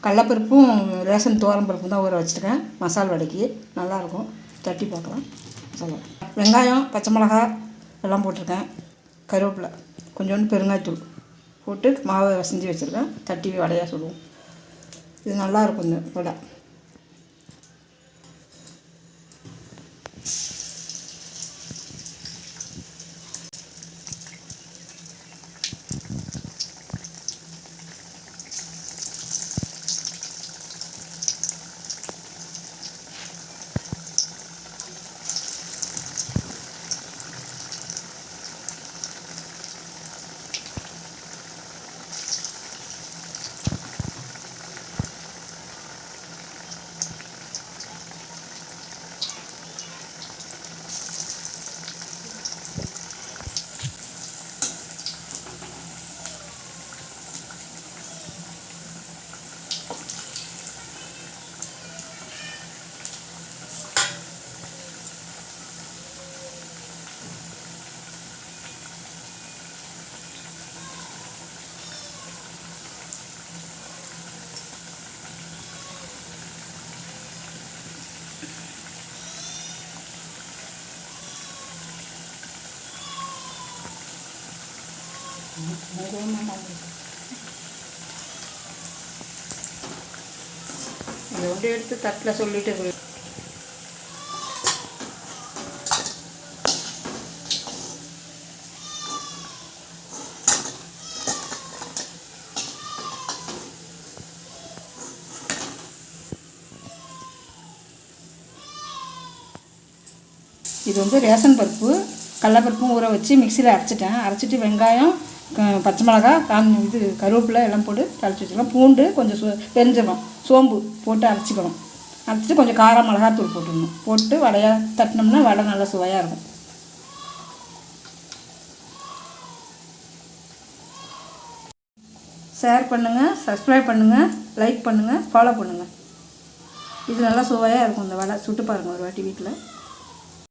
கடலப்பருப்பும் ration துவரம்பருப்பும் தான் ஊற வச்சுருக்கேன் மசால் வடைக்கு. நல்லாயிருக்கும். தட்டி பார்க்கலாம். மசாலா வெங்காயம், பச்சை மிளகா எல்லாம் போட்டிருக்கேன். கருவேப்பிலை, கொஞ்சோண்டு பெருங்காயத்தூள் போட்டு மாவை வசஞ்சி வச்சுருக்கேன். தட்டி வடையாக சுடுவோம். இது நல்லாயிருக்கும் இந்த வடை. இதை வந்து எடுத்து தட்டில் சொல்லிட்டு இது வந்து ரேஷன் பருப்பு கடலப்பருப்பும் ஊற வச்சு மிக்சியில் அரைச்சிட்டேன். அரைச்சிட்டு வெங்காயம், பச்சை மிளகா, கருவேப்பிலை எல்லாம் போட்டு தளிச்சு வச்சுக்கலாம். பூண்டு, கொஞ்சம் பெருஞ்சீரகம், சோம்பு போட்டு அரைச்சிக்கணும். அரைச்சிட்டு கொஞ்சம் காரம் மிளகாத்தூள் போட்டுடணும். போட்டு வடையாக தட்டினோம்னா வடை நல்லா சுவையாக இருக்கும். ஷேர் பண்ணுங்கள், சப்ஸ்கிரைப் பண்ணுங்கள், லைக் பண்ணுங்கள், ஃபாலோ பண்ணுங்கள். இது நல்லா சுவையாக இருக்கும். இந்த வடை சுட்டு பாருங்கள் ஒரு வாட்டி வீட்டில்.